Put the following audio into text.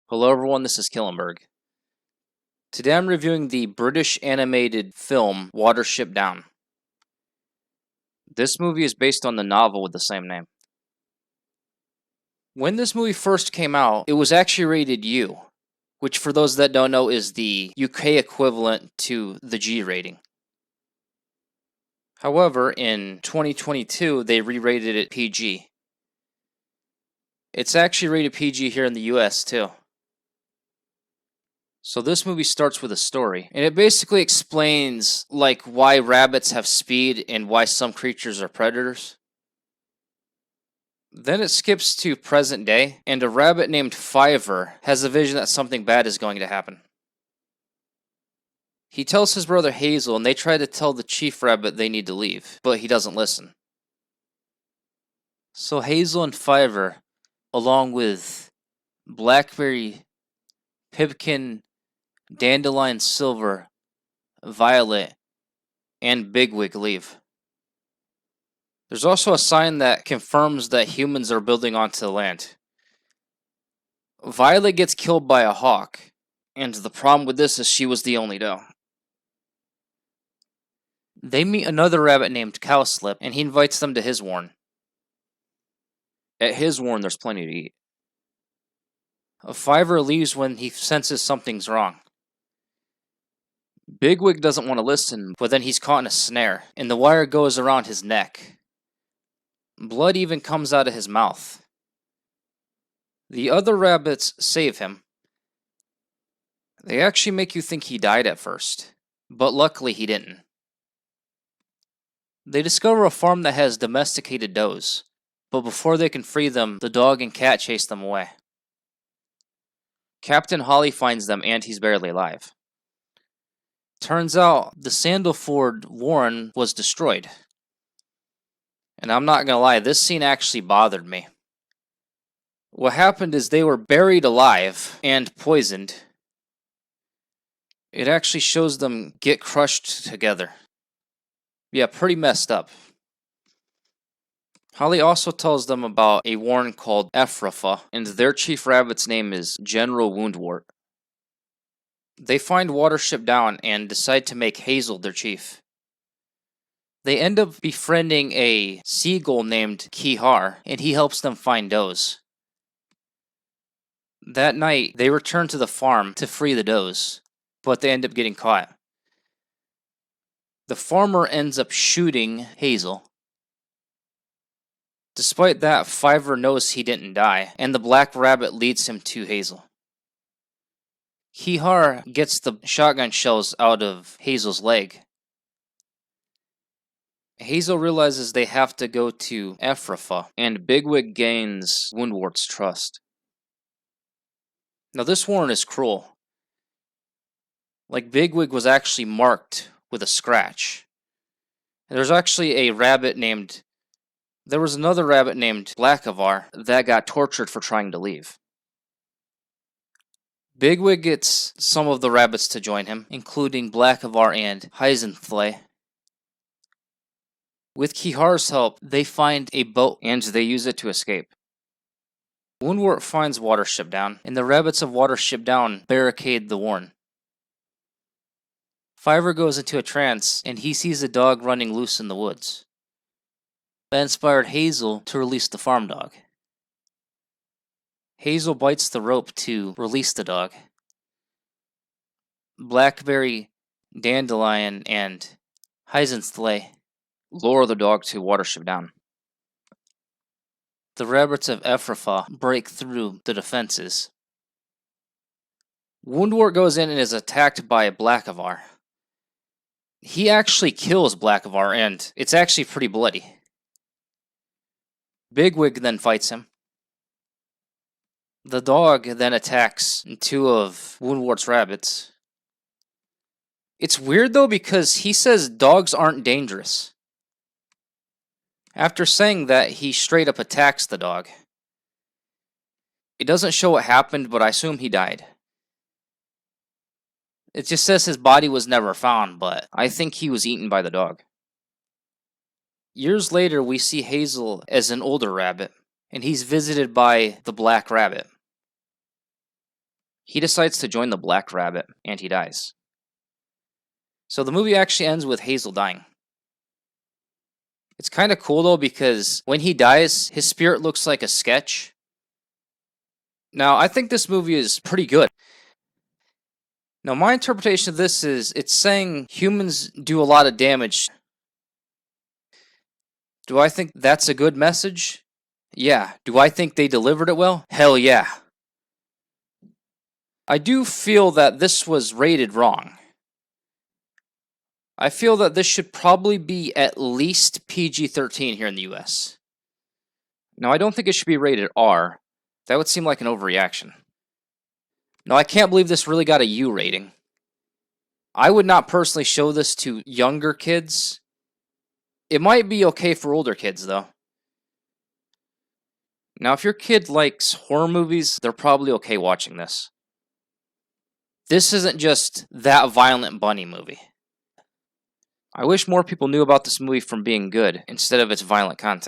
Hello everyone, this is Killenberg. Today I'm reviewing the British animated film Watership Down. This movie is based on the novel with the same name. When this movie first came out, it was actually rated U, which for those that don't know is the UK equivalent to the G rating. However, in 2022 they re-rated it PG. It's actually rated PG here in the US too. So this movie starts with a story, and it basically explains like why rabbits have speed and why some creatures are predators. Then it skips to present day, and a rabbit named Fiver has a vision that something bad is going to happen. He tells his brother Hazel, and they try to tell the chief rabbit they need to leave, but he doesn't listen. So Hazel and Fiver, along with Blackberry, Pipkin, Dandelion Silver, Violet, and Bigwig leave. There's also a sign that confirms that humans are building onto the land. Violet gets killed by a hawk, and the problem with this is she was the only doe. They meet another rabbit named Cowslip, and he invites them to his warren. At his warren, there's plenty to eat. Fiver leaves when he senses something's wrong. Bigwig doesn't want to listen, but then he's caught in a snare, and the wire goes around his neck. Blood even comes out of his mouth. The other rabbits save him. They actually make you think he died at first, but luckily he didn't. They discover a farm that has domesticated does, but before they can free them, the dog and cat chase them away. Captain Holly finds them, and he's barely alive. Turns out the Sandalford Warren was destroyed. And I'm not gonna lie, this scene actually bothered me. What happened is they were buried alive and poisoned. It actually shows them get crushed together. Yeah, pretty messed up. Holly also tells them about a warren called Ephrafa, and their chief rabbit's name is General Woundwort. They find Watership Down and decide to make Hazel their chief. They end up befriending a seagull named Kihar, and he helps them find does. That night, they return to the farm to free the does, but they end up getting caught. The farmer ends up shooting Hazel. Despite that, Fiver knows he didn't die, and the black rabbit leads him to Hazel. Kihar gets the shotgun shells out of Hazel's leg. Hazel realizes they have to go to Ephrafa, and Bigwig gains Woundwort's trust. Now this warren is cruel. Like, Bigwig was actually marked with a scratch. There's actually a rabbit named... There was another rabbit named Blackavar that got tortured for trying to leave. Bigwig gets some of the rabbits to join him, including Blackavar and Heisenflay. With Kihar's help, they find a boat and they use it to escape. Woundwort finds Watership Down, and the rabbits of Watership Down barricade the warren. Fiver goes into a trance, and he sees a dog running loose in the woods. That inspired Hazel to release the farm dog. Hazel bites the rope to release the dog. Blackberry, Dandelion, and Heisenflay lure the dog to Watership Down. The rabbits of Ephrafa break through the defenses. Woundwort goes in and is attacked by Blackavar. He actually kills Blackavar, and it's actually pretty bloody. Bigwig then fights him. The dog then attacks two of Woundwort's rabbits. It's weird though, because he says dogs aren't dangerous. After saying that, he straight up attacks the dog. It doesn't show what happened, but I assume he died. It just says his body was never found, but I think he was eaten by the dog. Years later, we see Hazel as an older rabbit, and he's visited by the black rabbit. He decides to join the Black Rabbit, and he dies. So the movie actually ends with Hazel dying. It's kind of cool though, because when he dies, his spirit looks like a sketch. Now, I think this movie is pretty good. Now, my interpretation of this is it's saying humans do a lot of damage. Do I think that's a good message? Yeah. Do I think they delivered it well? Hell yeah. I do feel that this was rated wrong. I feel that this should probably be at least PG-13 here in the US. Now, I don't think it should be rated R. That would seem like an overreaction. No, I can't believe this really got a U rating. I would not personally show this to younger kids. It might be okay for older kids, though. Now, if your kid likes horror movies, they're probably okay watching this. This isn't just that violent bunny movie. I wish more people knew about this movie from being good instead of its violent content.